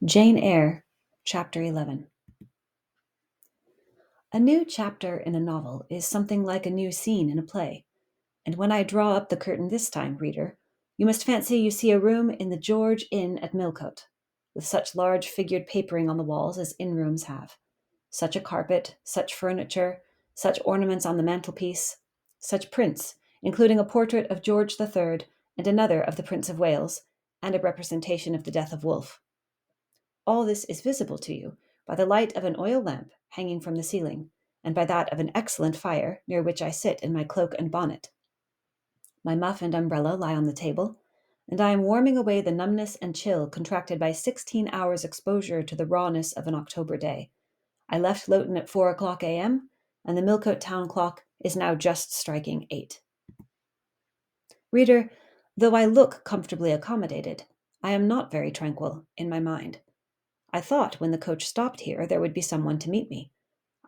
Jane Eyre, Chapter 11. A new chapter in a novel is something like a new scene in a play, and when I draw up the curtain this time, reader, you must fancy you see a room in the George Inn at Millcote, with such large figured papering on the walls as inn-rooms have, such a carpet, such furniture, such ornaments on the mantelpiece, such prints, including a portrait of George III and another of the Prince of Wales, and a representation of the death of Wolfe. All this is visible to you by the light of an oil lamp hanging from the ceiling, and by that of an excellent fire near which I sit in my cloak and bonnet. My muff and umbrella lie on the table, and I am warming away the numbness and chill contracted by 16 hours' exposure to the rawness of an October day. I left Loughton at 4 o'clock a.m., and the Millcote town clock is now just striking 8. Reader, though I look comfortably accommodated, I am not very tranquil in my mind. I thought when the coach stopped here there would be someone to meet me.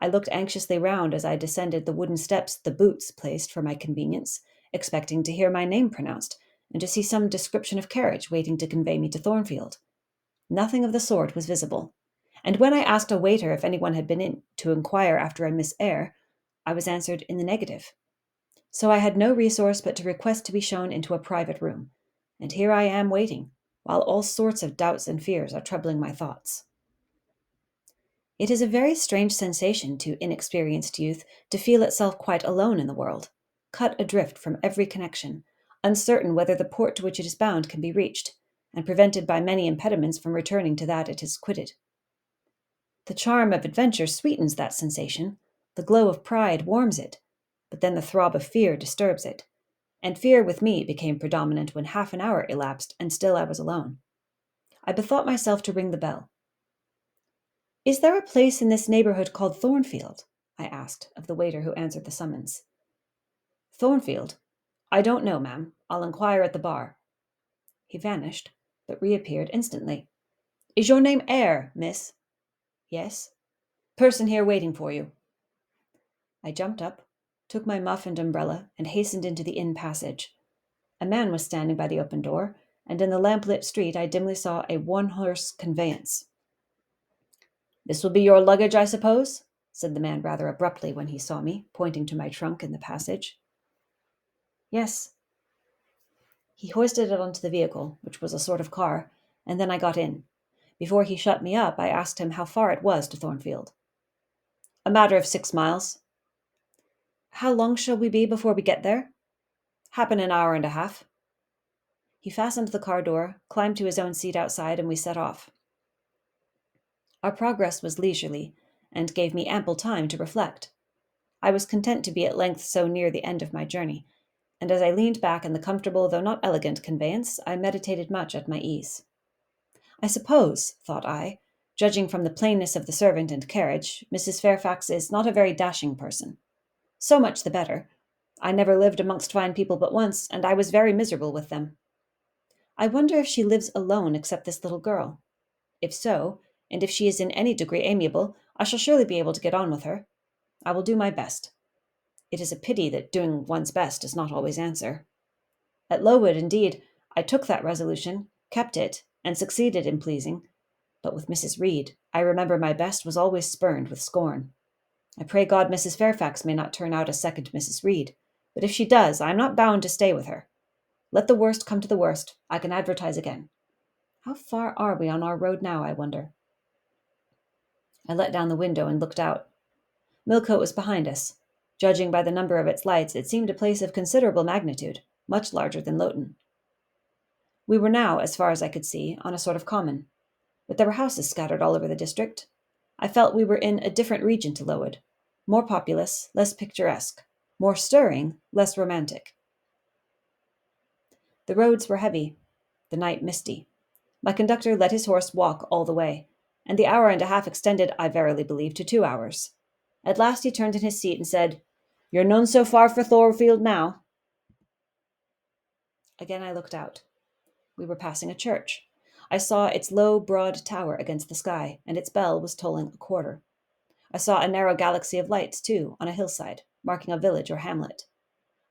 I looked anxiously round as I descended the wooden steps the boots placed for my convenience, expecting to hear my name pronounced, and to see some description of carriage waiting to convey me to Thornfield. Nothing of the sort was visible, and when I asked a waiter if anyone had been in to inquire after a Miss Eyre, I was answered in the negative. So I had no resource but to request to be shown into a private room, and here I am waiting, while all sorts of doubts and fears are troubling my thoughts. It is a very strange sensation to inexperienced youth to feel itself quite alone in the world, cut adrift from every connection, uncertain whether the port to which it is bound can be reached, and prevented by many impediments from returning to that it has quitted. The charm of adventure sweetens that sensation, the glow of pride warms it, but then the throb of fear disturbs it, and fear with me became predominant when half an hour elapsed and still I was alone. I bethought myself to ring the bell. "Is there a place in this neighborhood called Thornfield?" I asked of the waiter who answered the summons. "Thornfield? I don't know, ma'am. I'll inquire at the bar." He vanished, but reappeared instantly. "Is your name Eyre, miss?" "Yes." "Person here waiting for you." I jumped up, took my muff and umbrella, and hastened into the inn passage. A man was standing by the open door, and in the lamp-lit street I dimly saw a one-horse conveyance. "This will be your luggage, I suppose?" said the man rather abruptly when he saw me, pointing to my trunk in the passage. "Yes." He hoisted it onto the vehicle, which was a sort of car, and then I got in. Before he shut me up, I asked him how far it was to Thornfield. "A matter of 6 miles." "How long shall we be before we get there?" "Happen an hour and a half." He fastened the car door, climbed to his own seat outside, and we set off. Our progress was leisurely, and gave me ample time to reflect. I was content to be at length so near the end of my journey, and as I leaned back in the comfortable though not elegant conveyance, I meditated much at my ease. I suppose, thought I, judging from the plainness of the servant and carriage, Mrs. Fairfax is not a very dashing person. So much the better. I never lived amongst fine people but once, and I was very miserable with them. I wonder if she lives alone except this little girl. If so, and if she is in any degree amiable, I shall surely be able to get on with her. I will do my best. It is a pity that doing one's best does not always answer. At Lowood, indeed, I took that resolution, kept it, and succeeded in pleasing. But with Mrs. Reed, I remember my best was always spurned with scorn. I pray God Mrs. Fairfax may not turn out a second Mrs. Reed, but if she does, I am not bound to stay with her. Let the worst come to the worst, I can advertise again. How far are we on our road now, I wonder? I let down the window and looked out. Millcote was behind us. Judging by the number of its lights, it seemed a place of considerable magnitude, much larger than Loughton. We were now, as far as I could see, on a sort of common, but there were houses scattered all over the district. I felt we were in a different region to Lowood, more populous, less picturesque, more stirring, less romantic. The roads were heavy, the night misty. My conductor let his horse walk all the way, and the hour and a half extended, I verily believe, to 2 hours. At last he turned in his seat and said, "You're none so far for Thornfield now." Again I looked out. We were passing a church. I saw its low, broad tower against the sky, and its bell was tolling a quarter. I saw a narrow galaxy of lights, too, on a hillside, marking a village or hamlet.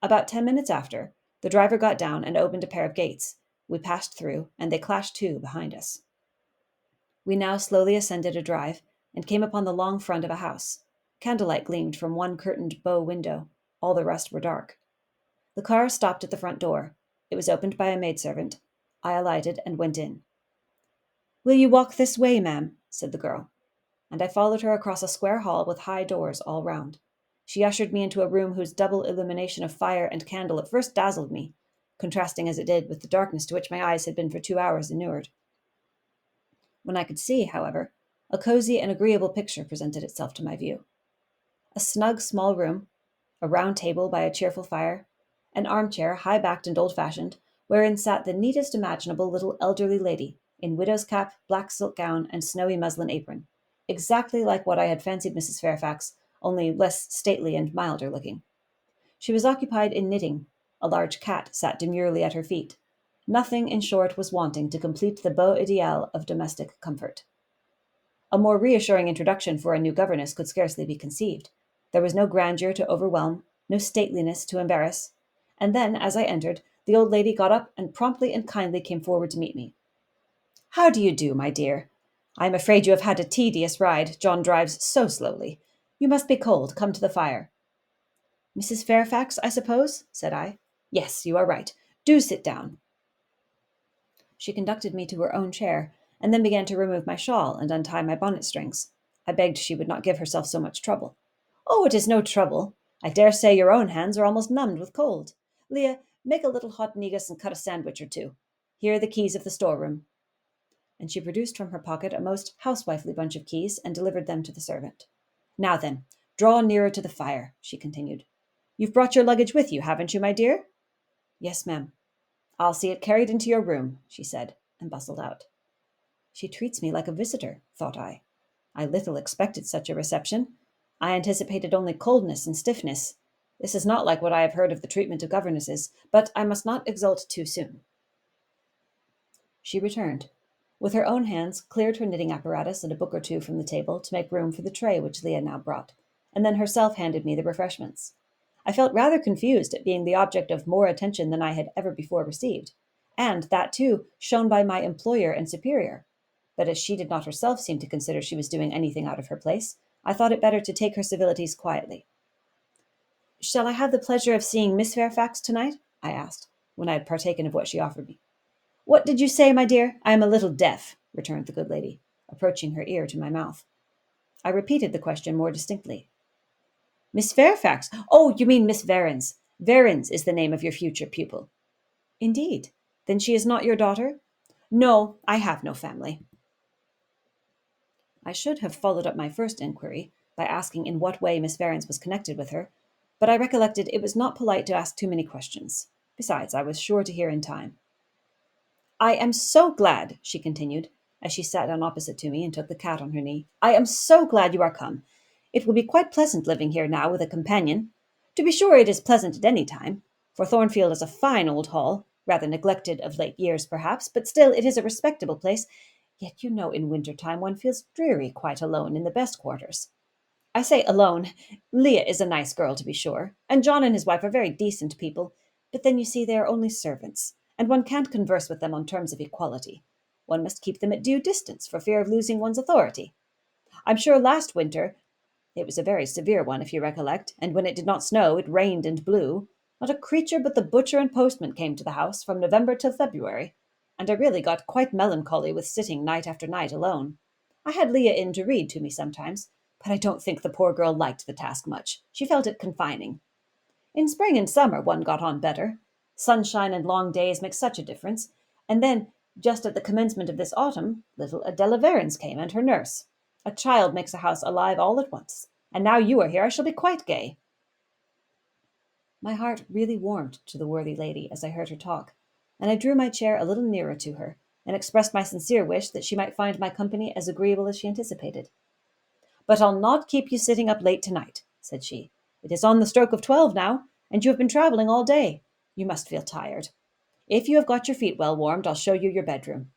About 10 minutes after, the driver got down and opened a pair of gates. We passed through, and they clashed to behind us. We now slowly ascended a drive and came upon the long front of a house. Candlelight gleamed from one curtained bow window. All the rest were dark. The car stopped at the front door. It was opened by a maidservant. I alighted and went in. "Will you walk this way, ma'am?" said the girl, and I followed her across a square hall with high doors all round. She ushered me into a room whose double illumination of fire and candle at first dazzled me, contrasting as it did with the darkness to which my eyes had been for 2 hours inured. When I could see, however, a cosy and agreeable picture presented itself to my view. A snug small room, a round table by a cheerful fire, an armchair, high-backed and old-fashioned, wherein sat the neatest imaginable little elderly lady, in widow's cap, black silk gown, and snowy muslin apron, exactly like what I had fancied Mrs. Fairfax, only less stately and milder looking. She was occupied in knitting. A large cat sat demurely at her feet. Nothing, in short, was wanting to complete the beau ideal of domestic comfort. A more reassuring introduction for a new governess could scarcely be conceived. There was no grandeur to overwhelm, no stateliness to embarrass. And then, as I entered, the old lady got up and promptly and kindly came forward to meet me. "How do you do, my dear? I am afraid you have had a tedious ride. John drives so slowly. You must be cold. Come to the fire." "Mrs. Fairfax, I suppose?" said I. "Yes, you are right. Do sit down." She conducted me to her own chair, and then began to remove my shawl and untie my bonnet strings. I begged she would not give herself so much trouble. "Oh, it is no trouble. I dare say your own hands are almost numbed with cold. Leah, make a little hot negus and cut a sandwich or two. Here are the keys of the storeroom." And she produced from her pocket a most housewifely bunch of keys and delivered them to the servant. "Now then, draw nearer to the fire," she continued. "You've brought your luggage with you, haven't you, my dear?" "Yes, ma'am." "I'll see it carried into your room," she said, and bustled out. She treats me like a visitor, thought I. I little expected such a reception. I anticipated only coldness and stiffness. This is not like what I have heard of the treatment of governesses, but I must not exult too soon. She returned. With her own hands, cleared her knitting apparatus and a book or two from the table to make room for the tray which Leah now brought, and then herself handed me the refreshments. I felt rather confused at being the object of more attention than I had ever before received, and that, too, shown by my employer and superior. But as she did not herself seem to consider she was doing anything out of her place, I thought it better to take her civilities quietly. "Shall I have the pleasure of seeing Miss Fairfax tonight?" I asked, when I had partaken of what she offered me. "What did you say, my dear? I am a little deaf," returned the good lady, approaching her ear to my mouth. I repeated the question more distinctly. "Miss Fairfax? Oh, you mean Miss Varens. Varens is the name of your future pupil." "Indeed? Then she is not your daughter?" "No, I have no family." I should have followed up my first inquiry by asking in what way Miss Varens was connected with her, but I recollected it was not polite to ask too many questions. Besides, I was sure to hear in time. "I am so glad," she continued, as she sat down opposite to me and took the cat on her knee. "I am so glad you are come. It will be quite pleasant living here now with a companion. To be sure, it is pleasant at any time, for Thornfield is a fine old hall, rather neglected of late years, perhaps, but still it is a respectable place. Yet you know in winter time one feels dreary quite alone in the best quarters. I say alone. Leah is a nice girl, to be sure, and John and his wife are very decent people, but then you see they are only servants, and one can't converse with them on terms of equality. One must keep them at due distance for fear of losing one's authority. I'm sure last winter, it was a very severe one, if you recollect, and when it did not snow, it rained and blew. Not a creature but the butcher and postman came to the house from November till February, and I really got quite melancholy with sitting night after night alone. I had Leah in to read to me sometimes, but I don't think the poor girl liked the task much. She felt it confining. In spring and summer one got on better. Sunshine and long days make such a difference. And then, just at the commencement of this autumn, little Adela Varens came and her nurse. A child makes a house alive all at once. And now you are here, I shall be quite gay." My heart really warmed to the worthy lady as I heard her talk, and I drew my chair a little nearer to her, and expressed my sincere wish that she might find my company as agreeable as she anticipated. "But I'll not keep you sitting up late tonight," said she. "It is on the stroke of 12 now, and you have been travelling all day. You must feel tired. If you have got your feet well warmed, I'll show you your bedroom.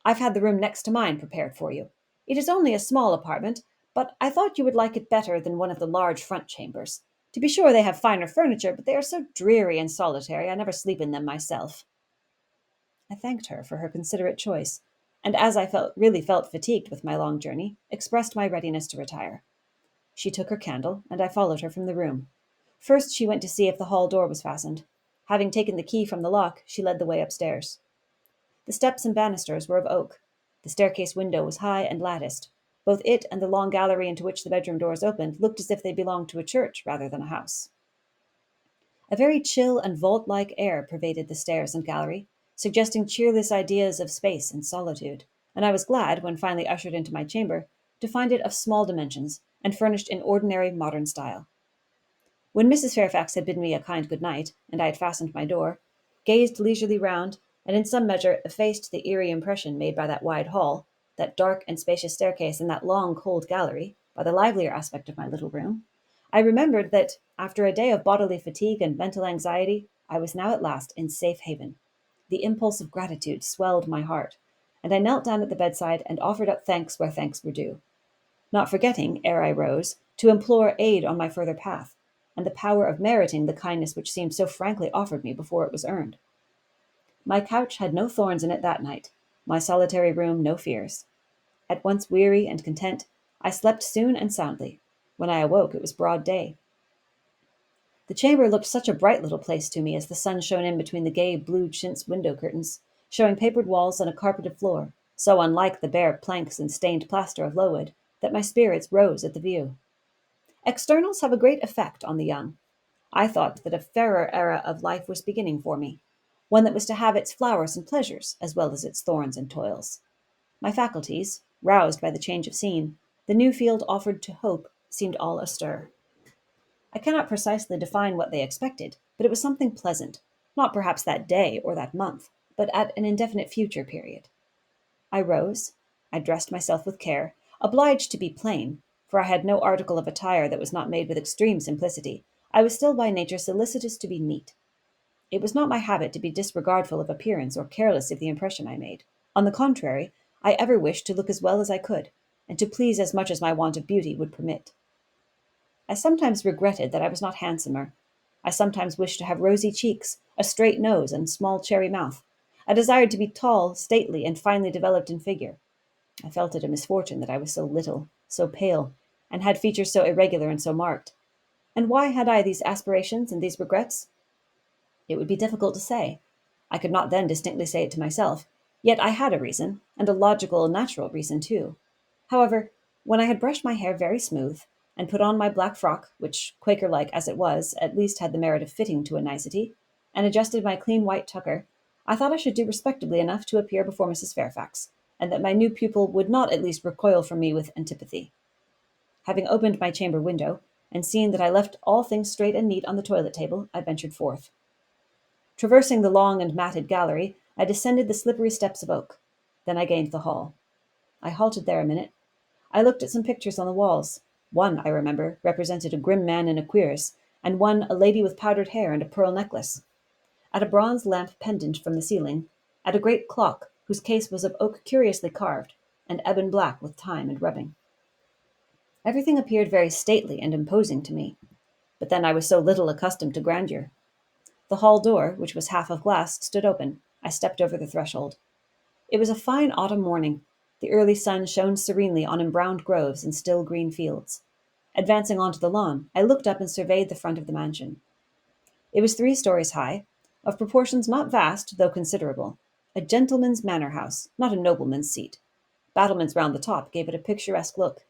I've had the room next to mine prepared for you. It is only a small apartment, but I thought you would like it better than one of the large front chambers. To be sure, they have finer furniture, but they are so dreary and solitary I never sleep in them myself." I thanked her for her considerate choice, and as I really felt fatigued with my long journey, expressed my readiness to retire. She took her candle, and I followed her from the room. First she went to see if the hall door was fastened. Having taken the key from the lock, she led the way upstairs. The steps and banisters were of oak. The staircase window was high and latticed. Both it and the long gallery into which the bedroom doors opened looked as if they belonged to a church rather than a house. A very chill and vault-like air pervaded the stairs and gallery, suggesting cheerless ideas of space and solitude, and I was glad, when finally ushered into my chamber, to find it of small dimensions and furnished in ordinary modern style. When Mrs. Fairfax had bidden me a kind good night, and I had fastened my door, gazed leisurely round, and in some measure effaced the eerie impression made by that wide hall, that dark and spacious staircase, and that long cold gallery, by the livelier aspect of my little room, I remembered that, after a day of bodily fatigue and mental anxiety, I was now at last in safe haven. The impulse of gratitude swelled my heart, and I knelt down at the bedside and offered up thanks where thanks were due, not forgetting, ere I rose, to implore aid on my further path, and the power of meriting the kindness which seemed so frankly offered me before it was earned. My couch had no thorns in it that night, my solitary room no fears. At once weary and content, I slept soon and soundly. When I awoke, it was broad day. The chamber looked such a bright little place to me as the sun shone in between the gay blue chintz window curtains, showing papered walls and a carpeted floor, so unlike the bare planks and stained plaster of Lowood, that my spirits rose at the view. Externals have a great effect on the young. I thought that a fairer era of life was beginning for me, one that was to have its flowers and pleasures as well as its thorns and toils. My faculties, roused by the change of scene, the new field offered to hope, seemed all astir. I cannot precisely define what they expected, but it was something pleasant, not perhaps that day or that month, but at an indefinite future period. I rose, I dressed myself with care, obliged to be plain, for I had no article of attire that was not made with extreme simplicity. I was still by nature solicitous to be neat. It was not my habit to be disregardful of appearance or careless of the impression I made. On the contrary, I ever wished to look as well as I could, and to please as much as my want of beauty would permit. I sometimes regretted that I was not handsomer. I sometimes wished to have rosy cheeks, a straight nose, and small cherry mouth. I desired to be tall, stately, and finely developed in figure. I felt it a misfortune that I was so little, so pale, and had features so irregular and so marked. And why had I these aspirations and these regrets? It would be difficult to say. I could not then distinctly say it to myself, yet I had a reason, and a logical, natural reason too. However, when I had brushed my hair very smooth, and put on my black frock, which, Quaker-like as it was, at least had the merit of fitting to a nicety, and adjusted my clean white tucker, I thought I should do respectably enough to appear before Mrs. Fairfax, and that my new pupil would not at least recoil from me with antipathy. Having opened my chamber window, and seen that I left all things straight and neat on the toilet table, I ventured forth. Traversing the long and matted gallery, I descended the slippery steps of oak. Then I gained the hall. I halted there a minute. I looked at some pictures on the walls. One, I remember, represented a grim man in a cuirass, and one a lady with powdered hair and a pearl necklace. At a bronze lamp pendant from the ceiling, at a great clock whose case was of oak curiously carved, and ebon black with time and rubbing. Everything appeared very stately and imposing to me, but then I was so little accustomed to grandeur. The hall door, which was half of glass, stood open. I stepped over the threshold. It was a fine autumn morning. The early sun shone serenely on embrowned groves and still green fields. Advancing onto the lawn, I looked up and surveyed the front of the mansion. It was 3 stories high, of proportions not vast, though considerable. A gentleman's manor house, not a nobleman's seat. Battlements round the top gave it a picturesque look.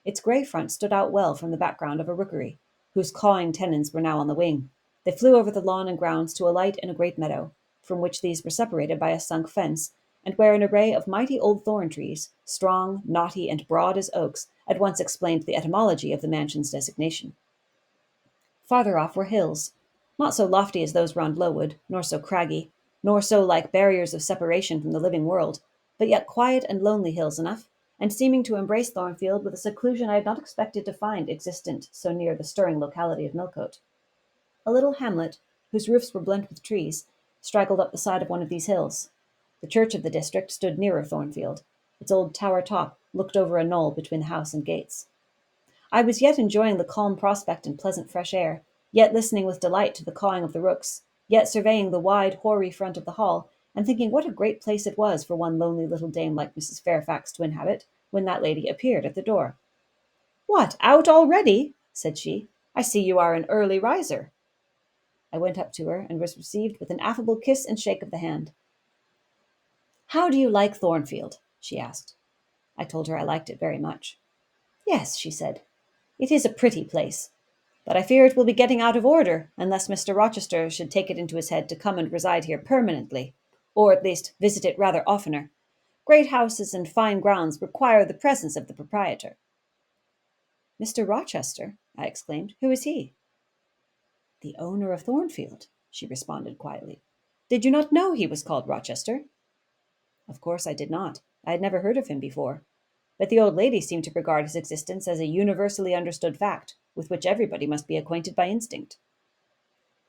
Its grey front stood out well from the background of a rookery, whose cawing tenants were now on the wing. They flew over the lawn and grounds to alight in a great meadow, from which these were separated by a sunk fence, and where an array of mighty old thorn trees, strong, knotty, and broad as oaks, at once explained the etymology of the mansion's designation. Farther off were hills, not so lofty as those round Lowood, nor so craggy, nor so like barriers of separation from the living world, but yet quiet and lonely hills enough, and seeming to embrace Thornfield with a seclusion I had not expected to find existent so near the stirring locality of Millcote. A little hamlet, whose roofs were blent with trees, straggled up the side of one of these hills. The church of the district stood nearer Thornfield. Its old tower top looked over a knoll between the house and gates. I was yet enjoying the calm prospect and pleasant fresh air, yet listening with delight to the cawing of the rooks, yet surveying the wide, hoary front of the hall, and thinking what a great place it was for one lonely little dame like Mrs. Fairfax to inhabit, when that lady appeared at the door. "What, out already?" said she. "I see you are an early riser." I went up to her and was received with an affable kiss and shake of the hand. "How do you like Thornfield?" she asked. I told her I liked it very much. "Yes," she said, "it is a pretty place, but I fear it will be getting out of order unless Mr. Rochester should take it into his head to come and reside here permanently, or at least visit it rather oftener. Great houses and fine grounds require the presence of the proprietor." "Mr. Rochester?" I exclaimed. "Who is he?" "The owner of Thornfield," she responded quietly. "Did you not know he was called Rochester?" Of course I did not. I had never heard of him before. But the old lady seemed to regard his existence as a universally understood fact, with which everybody must be acquainted by instinct.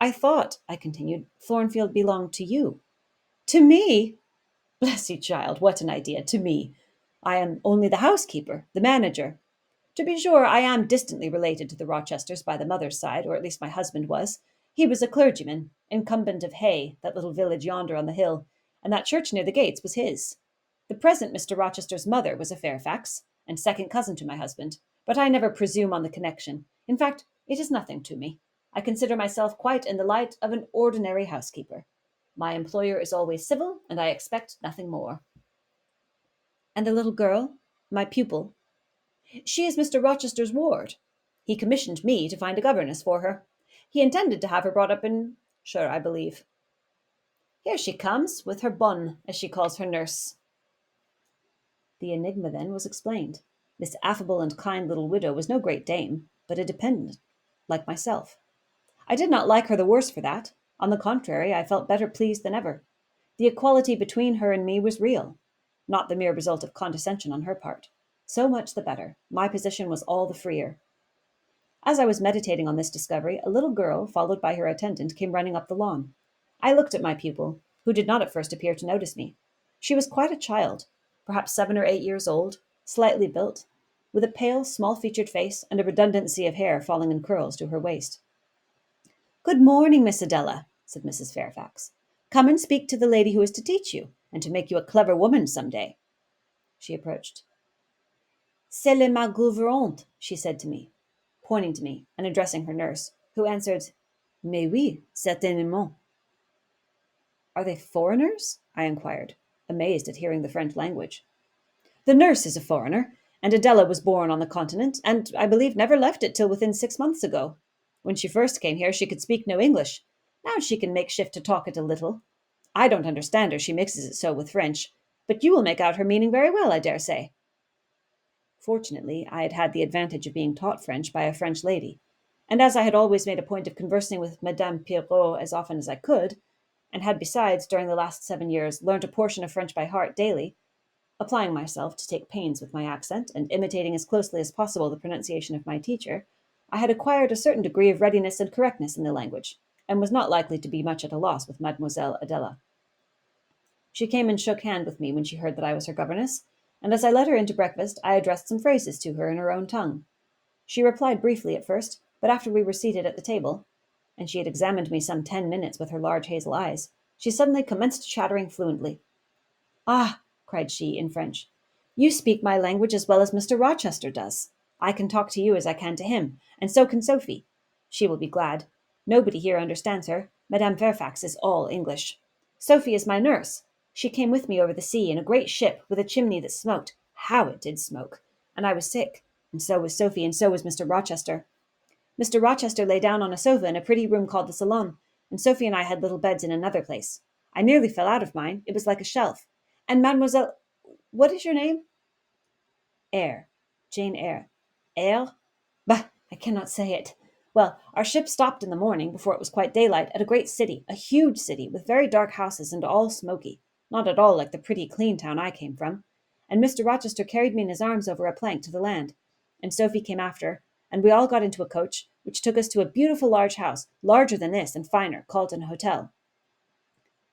"I thought," I continued, "Thornfield belonged to you." "To me? Bless you, child, what an idea! To me! I am only the housekeeper, the manager. To be sure, I am distantly related to the Rochesters by the mother's side, or at least my husband was. He was a clergyman, incumbent of Hay, that little village yonder on the hill, and that church near the gates was his. The present Mr. Rochester's mother was a Fairfax, and second cousin to my husband, but I never presume on the connection. In fact, it is nothing to me. I consider myself quite in the light of an ordinary housekeeper. My employer is always civil, and I expect nothing more." "And the little girl, my pupil?" "She is Mr. Rochester's ward. He commissioned me to find a governess for her. He intended to have her brought up in Shire, I believe. Here she comes, with her bonne, as she calls her nurse." The enigma, then, was explained. This affable and kind little widow was no great dame, but a dependent, like myself. I did not like her the worse for that. On the contrary, I felt better pleased than ever. The equality between her and me was real, not the mere result of condescension on her part. So much the better. My position was all the freer. As I was meditating on this discovery, a little girl, followed by her attendant, came running up the lawn. I looked at my pupil, who did not at first appear to notice me. She was quite a child, perhaps 7 or 8 years old, slightly built, with a pale, small-featured face and a redundancy of hair falling in curls to her waist. "Good morning, Miss Adela," said Mrs. Fairfax. "Come and speak to the lady who is to teach you, and to make you a clever woman some day." She approached. "C'est ma gouvernante," she said to me, pointing to me and addressing her nurse, who answered, "Mais oui, certainement." "Are they foreigners?" I inquired, amazed at hearing the French language. "The nurse is a foreigner, and Adela was born on the continent, and I believe never left it till within 6 months ago. When she first came here she could speak no English. Now she can make shift to talk it a little. I don't understand her, she mixes it so with French, but you will make out her meaning very well, I dare say." Fortunately, I had had the advantage of being taught French by a French lady, and as I had always made a point of conversing with Madame Pierrot as often as I could, and had besides, during the last 7 years, learnt a portion of French by heart daily, applying myself to take pains with my accent, and imitating as closely as possible the pronunciation of my teacher, I had acquired a certain degree of readiness and correctness in the language, and was not likely to be much at a loss with Mademoiselle Adela. She came and shook hand with me when she heard that I was her governess, and as I led her into breakfast, I addressed some phrases to her in her own tongue. She replied briefly at first, but after we were seated at the table, and she had examined me some 10 minutes with her large hazel eyes, she suddenly commenced chattering fluently. "Ah," cried she, in French, "you speak my language as well as Mr. Rochester does. I can talk to you as I can to him, and so can Sophie. She will be glad. Nobody here understands her. Madame Fairfax is all English. Sophie is my nurse. She came with me over the sea in a great ship with a chimney that smoked. How it did smoke! And I was sick, and so was Sophie, and so was Mr. Rochester. Mr. Rochester lay down on a sofa in a pretty room called the salon, and Sophie and I had little beds in another place. I nearly fell out of mine. It was like a shelf. And Mademoiselle— what is your name?" "Eyre. Jane Eyre." "Eyre? Bah, I cannot say it. Well, our ship stopped in the morning, before it was quite daylight, at a great city, a huge city, with very dark houses and all smoky, not at all like the pretty clean town I came from. And Mr. Rochester carried me in his arms over a plank to the land, and Sophie came after, and we all got into a coach, which took us to a beautiful large house, larger than this and finer, called an hotel.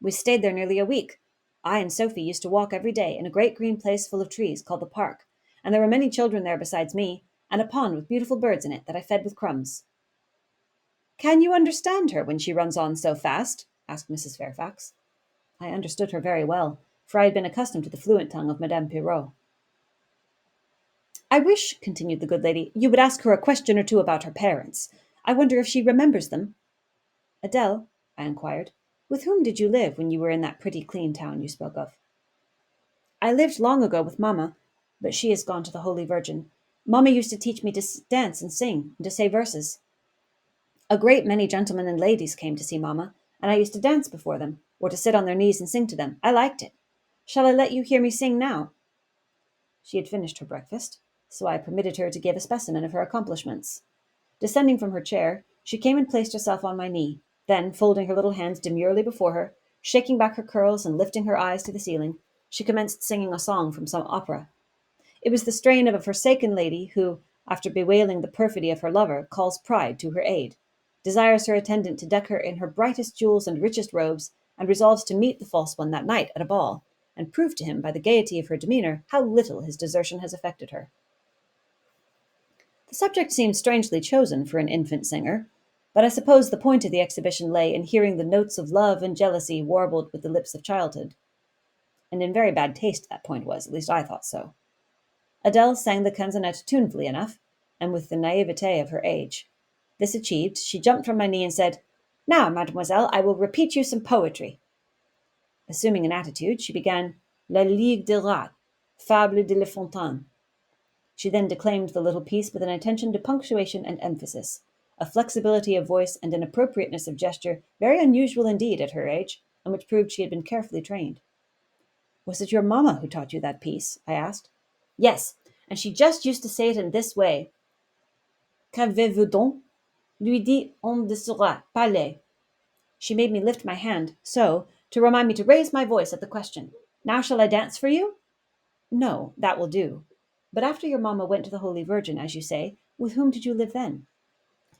We stayed there nearly a week. I and Sophie used to walk every day in a great green place full of trees called the park, and there were many children there besides me, and a pond with beautiful birds in it that I fed with crumbs." "Can you understand her when she runs on so fast?" asked Mrs. Fairfax. I understood her very well, for I had been accustomed to the fluent tongue of Madame Pirot. "I wish," continued the good lady, "you would ask her a question or two about her parents. I wonder if she remembers them." "Adele," I inquired, "with whom did you live when you were in that pretty clean town you spoke of?" "I lived long ago with Mamma, but she has gone to the Holy Virgin. Mamma used to teach me to dance and sing, and to say verses. A great many gentlemen and ladies came to see Mamma, and I used to dance before them, or to sit on their knees and sing to them. I liked it. Shall I let you hear me sing now?" She had finished her breakfast, so I permitted her to give a specimen of her accomplishments. Descending from her chair, she came and placed herself on my knee, then, folding her little hands demurely before her, shaking back her curls and lifting her eyes to the ceiling, she commenced singing a song from some opera. It was the strain of a forsaken lady who, after bewailing the perfidy of her lover, calls pride to her aid, desires her attendant to deck her in her brightest jewels and richest robes, and resolves to meet the false one that night at a ball, and prove to him by the gaiety of her demeanour how little his desertion has affected her. The subject seemed strangely chosen for an infant singer, but I suppose the point of the exhibition lay in hearing the notes of love and jealousy warbled with the lips of childhood. And in very bad taste that point was, at least I thought so. Adele sang the canzonette tunefully enough, and with the naivete of her age. This achieved, she jumped from my knee and said, "Now, mademoiselle, I will repeat you some poetry." Assuming an attitude, she began La Ligue des Rats, Fable de La Fontaine. She then declaimed the little piece with an attention to punctuation and emphasis, a flexibility of voice and an appropriateness of gesture very unusual indeed at her age, and which proved she had been carefully trained. "Was it your mamma who taught you that piece?" I asked. "Yes, and she just used to say it in this way. Qu'avez-vous donc? Lui dit on ne sera pas laid." She made me lift my hand, so, to remind me to raise my voice at the question. "Now shall I dance for you?" "No, that will do. But after your mamma went to the Holy Virgin, as you say, with whom did you live then?"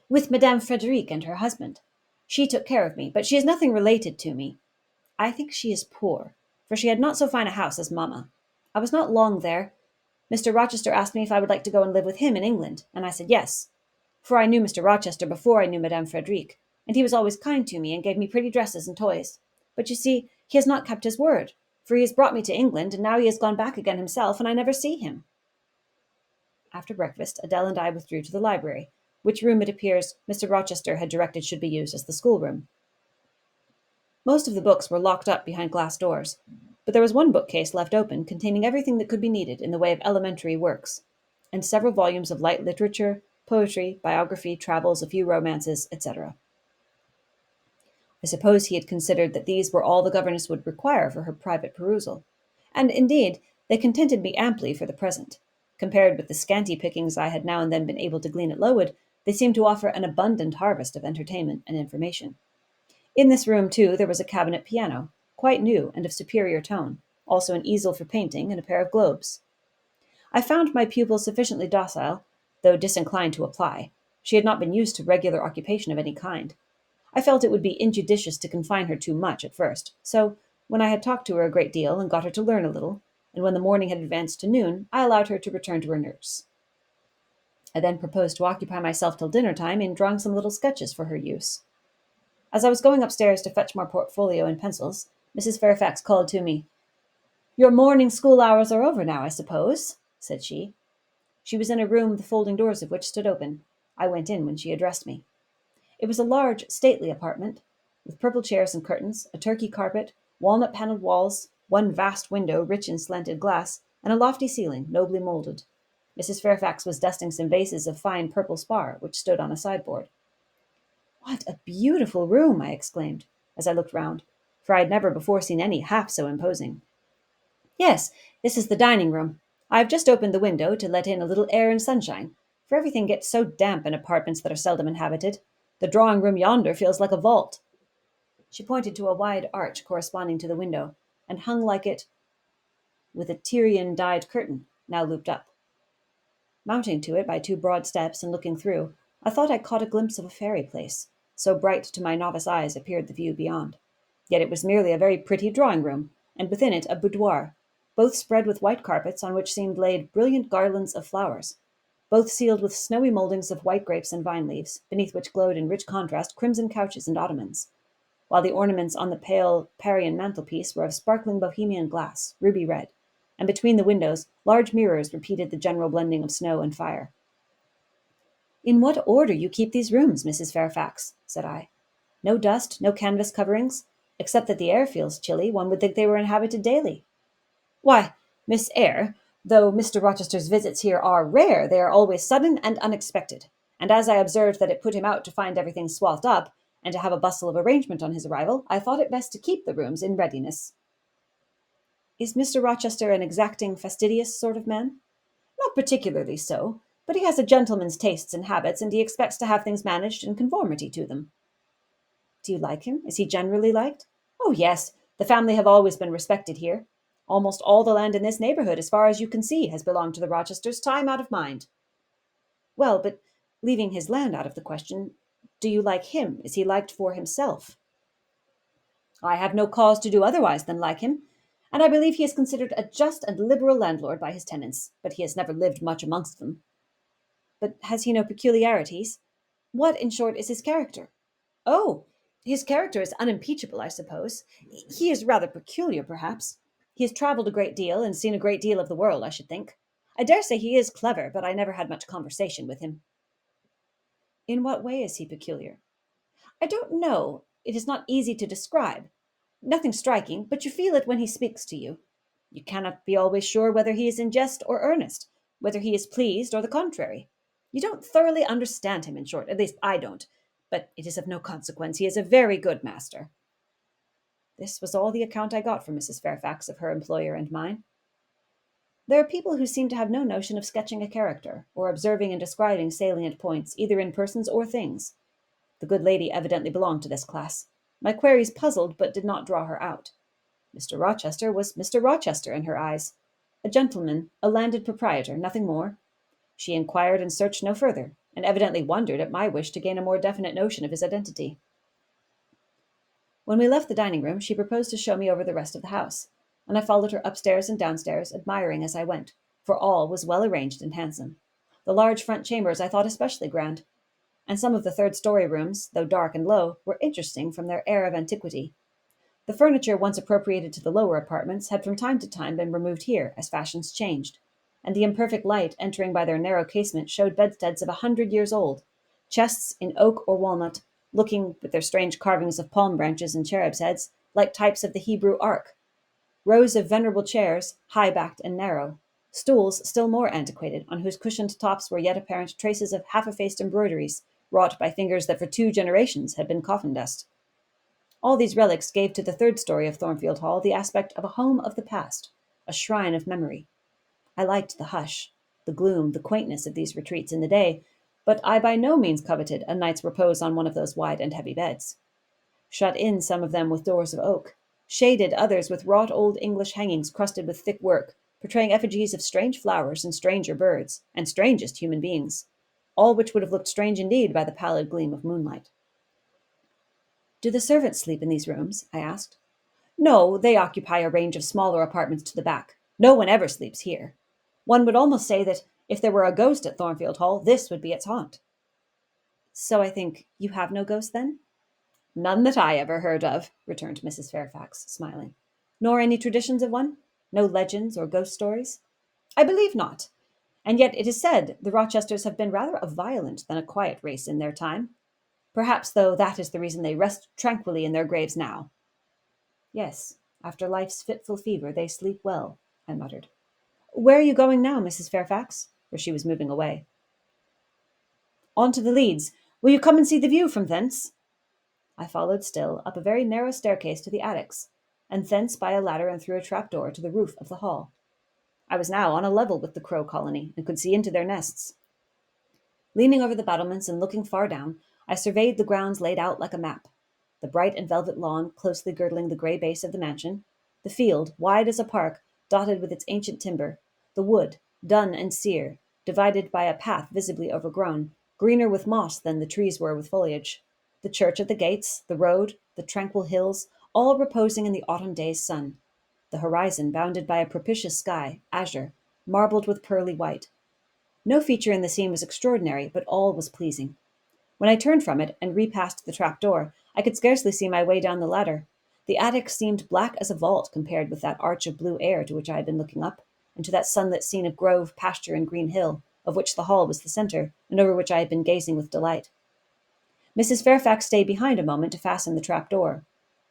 "With Madame Frederic and her husband. She took care of me, but she is nothing related to me. I think she is poor, for she had not so fine a house as mamma. I was not long there. Mr. Rochester asked me if I would like to go and live with him in England, and I said yes, for I knew Mr. Rochester before I knew Madame Frederic, and he was always kind to me and gave me pretty dresses and toys. But you see, he has not kept his word, for he has brought me to England, and now he has gone back again himself, and I never see him." After breakfast, Adele and I withdrew to the library, which room, it appears, Mr. Rochester had directed should be used as the schoolroom. Most of the books were locked up behind glass doors, but there was one bookcase left open containing everything that could be needed in the way of elementary works, and several volumes of light literature, poetry, biography, travels, a few romances, etc. I suppose he had considered that these were all the governess would require for her private perusal, and, indeed, they contented me amply for the present. Compared with the scanty pickings I had now and then been able to glean at Lowood, they seemed to offer an abundant harvest of entertainment and information. In this room, too, there was a cabinet piano, quite new and of superior tone, also an easel for painting and a pair of globes. I found my pupil sufficiently docile, though disinclined to apply. She had not been used to regular occupation of any kind. I felt it would be injudicious to confine her too much at first, so, when I had talked to her a great deal and got her to learn a little, and when the morning had advanced to noon, I allowed her to return to her nurse. I then proposed to occupy myself till dinner time in drawing some little sketches for her use. As I was going upstairs to fetch my portfolio and pencils, Mrs. Fairfax called to me. "Your morning school hours are over now, I suppose?" said she. She was in a room the folding doors of which stood open. I went in when she addressed me. It was a large, stately apartment, with purple chairs and curtains, a Turkey carpet, walnut-panelled walls, one vast window rich in slanted glass, and a lofty ceiling, nobly moulded. Mrs. Fairfax was dusting some vases of fine purple spar, which stood on a sideboard. "What a beautiful room!" I exclaimed, as I looked round, for I had never before seen any half so imposing. "Yes, this is the dining-room. I have just opened the window to let in a little air and sunshine, for everything gets so damp in apartments that are seldom inhabited. The drawing-room yonder feels like a vault." She pointed to a wide arch corresponding to the window, and hung like it with a Tyrian-dyed curtain, now looped up. Mounting to it by two broad steps and looking through, I thought I caught a glimpse of a fairy place, so bright to my novice eyes appeared the view beyond. Yet it was merely a very pretty drawing-room, and within it a boudoir, both spread with white carpets on which seemed laid brilliant garlands of flowers, both sealed with snowy mouldings of white grapes and vine leaves, beneath which glowed in rich contrast crimson couches and ottomans. while the ornaments on the pale Parian mantelpiece were of sparkling Bohemian glass, ruby red, and between the windows large mirrors repeated the general blending of snow and fire. "In what order you keep these rooms, Mrs. Fairfax," said I. "No dust, no canvas coverings. Except that the air feels chilly, one would think they were inhabited daily." "Why, Miss Eyre, though Mr. Rochester's visits here are rare, they are always sudden and unexpected, and as I observed that it put him out to find everything swathed up, and to have a bustle of arrangement on his arrival, I thought it best to keep the rooms in readiness." "Is Mr. Rochester an exacting, fastidious sort of man?" "Not particularly so, but he has a gentleman's tastes and habits, and he expects to have things managed in conformity to them." "Do you like him? Is he generally liked?" "Oh, yes. The family have always been respected here. Almost all the land in this neighborhood, as far as you can see, has belonged to the Rochesters, time out of mind." "Well, but leaving his land out of the question, do you like him? Is he liked for himself?" "I have no cause to do otherwise than like him, and I believe he is considered a just and liberal landlord by his tenants, but he has never lived much amongst them." "But has he no peculiarities? What, in short, is his character?" "Oh, his character is unimpeachable, I suppose. He is rather peculiar, perhaps. He has travelled a great deal and seen a great deal of the world, I should think. I dare say he is clever, but I never had much conversation with him." "In what way is he peculiar?" "I don't know. It is not easy to describe. Nothing striking, but you feel it when he speaks to you. You cannot be always sure whether he is in jest or earnest, whether he is pleased or the contrary. You don't thoroughly understand him, in short. At least I don't. But it is of no consequence. He is a very good master." This was all the account I got from Mrs. Fairfax of her employer and mine. There are people who seem to have no notion of sketching a character, or observing and describing salient points, either in persons or things. The good lady evidently belonged to this class. My queries puzzled, but did not draw her out. Mr. Rochester was Mr. Rochester in her eyes. A gentleman, a landed proprietor, nothing more. She inquired and searched no further, and evidently wondered at my wish to gain a more definite notion of his identity. When we left the dining room, she proposed to show me over the rest of the house, and I followed her upstairs and downstairs, admiring as I went, for all was well arranged and handsome. The large front chambers I thought especially grand, and some of the third-story rooms, though dark and low, were interesting from their air of antiquity. The furniture once appropriated to the lower apartments had from time to time been removed here, as fashions changed, and the imperfect light entering by their narrow casement showed bedsteads of 100 years old, chests in oak or walnut, looking, with their strange carvings of palm branches and cherubs' heads, like types of the Hebrew ark, rows of venerable chairs, high-backed and narrow, stools still more antiquated, on whose cushioned tops were yet apparent traces of half-effaced embroideries, wrought by fingers that for 2 generations had been coffin dust. All these relics gave to the third story of Thornfield Hall the aspect of a home of the past, a shrine of memory. I liked the hush, the gloom, the quaintness of these retreats in the day, but I by no means coveted a night's repose on one of those wide and heavy beds. Shut in some of them with doors of oak, shaded others with wrought old English hangings crusted with thick work, portraying effigies of strange flowers and stranger birds, and strangest human beings, all which would have looked strange indeed by the pallid gleam of moonlight. "Do the servants sleep in these rooms?" I asked. "No, they occupy a range of smaller apartments to the back. No one ever sleeps here. One would almost say that if there were a ghost at Thornfield Hall, this would be its haunt." "So I think you have no ghost, then?" "None that I ever heard of," returned Mrs. Fairfax, smiling. "Nor any traditions of one? No legends or ghost stories?" "I believe not. And yet it is said the Rochesters have been rather a violent than a quiet race in their time. Perhaps, though, that is the reason they rest tranquilly in their graves now." "Yes, after life's fitful fever they sleep well," I muttered. "Where are you going now, Mrs. Fairfax?" For she was moving away. "On to the leads. Will you come and see the view from thence?" I followed still, up a very narrow staircase to the attics, and thence by a ladder and through a trap-door to the roof of the hall. I was now on a level with the crow colony, and could see into their nests. Leaning over the battlements and looking far down, I surveyed the grounds laid out like a map. The bright and velvet lawn closely girdling the grey base of the mansion, the field, wide as a park, dotted with its ancient timber, the wood, dun and sere, divided by a path visibly overgrown, greener with moss than the trees were with foliage, the church at the gates, the road, the tranquil hills, all reposing in the autumn day's sun, the horizon bounded by a propitious sky, azure, marbled with pearly white. No feature in the scene was extraordinary, but all was pleasing. When I turned from it and repassed the trap door, I could scarcely see my way down the ladder. The attic seemed black as a vault compared with that arch of blue air to which I had been looking up, and to that sunlit scene of grove, pasture, and green hill, of which the hall was the centre, and over which I had been gazing with delight. Mrs. Fairfax stayed behind a moment to fasten the trap door.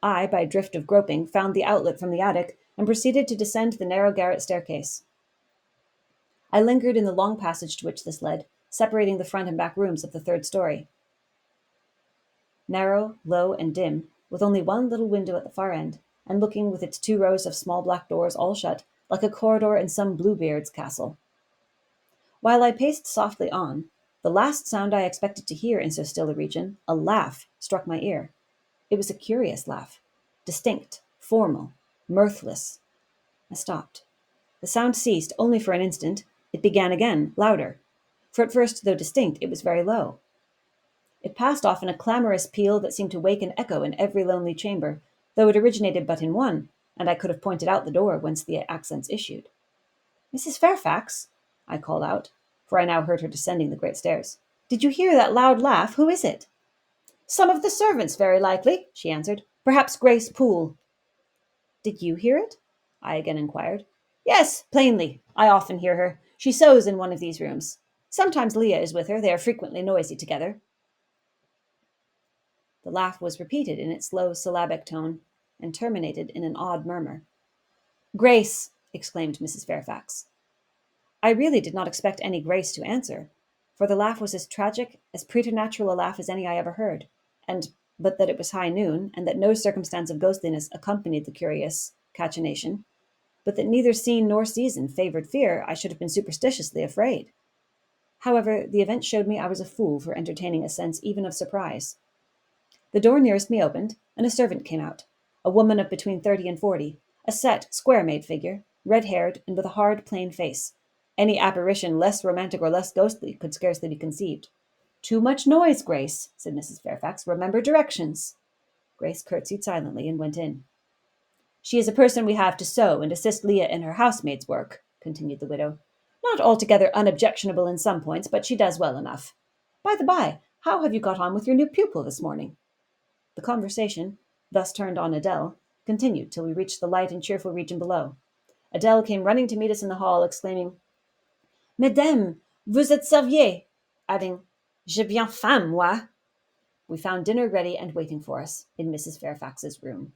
I, by drift of groping, found the outlet from the attic, and proceeded to descend the narrow garret staircase. I lingered in the long passage to which this led, separating the front and back rooms of the third story. Narrow, low, and dim, with only one little window at the far end, and looking with its 2 rows of small black doors all shut, like a corridor in some Bluebeard's castle. While I paced softly on, the last sound I expected to hear in so still a region, a laugh, struck my ear. It was a curious laugh, distinct, formal, mirthless. I stopped. The sound ceased only for an instant. It began again, louder. For at first, though distinct, it was very low. It passed off in a clamorous peal that seemed to wake an echo in every lonely chamber, though it originated but in one, and I could have pointed out the door whence the accents issued. "Mrs. Fairfax," I called out, for I now heard her descending the great stairs. "Did you hear that loud laugh? Who is it?" "Some of the servants, very likely," she answered. "Perhaps Grace Poole." "Did you hear it?" I again inquired. "Yes, plainly. I often hear her. She sews in one of these rooms. Sometimes Leah is with her. They are frequently noisy together." The laugh was repeated in its low syllabic tone, and terminated in an odd murmur. "Grace!" exclaimed Mrs. Fairfax. I really did not expect any Grace to answer, for the laugh was as tragic, as preternatural a laugh as any I ever heard, and but that it was high noon, and that no circumstance of ghostliness accompanied the curious cachinnation, but that neither scene nor season favoured fear, I should have been superstitiously afraid. However, the event showed me I was a fool for entertaining a sense even of surprise. The door nearest me opened, and a servant came out, a woman of between 30 and 40, a set, square-made figure, red-haired, and with a hard, plain face. Any apparition less romantic or less ghostly could scarcely be conceived. "Too much noise, Grace," said Mrs. Fairfax. "Remember directions." Grace curtsied silently and went in. "She is a person we have to sew and assist Leah in her housemaid's work," continued the widow. "Not altogether unobjectionable in some points, but she does well enough. By the by, how have you got on with your new pupil this morning?" The conversation, thus turned on Adele, continued till we reached the light and cheerful region below. Adele came running to meet us in the hall, exclaiming, "Mesdames, vous êtes servies," adding, "J'ai bien faim, moi." We found dinner ready and waiting for us in Mrs. Fairfax's room.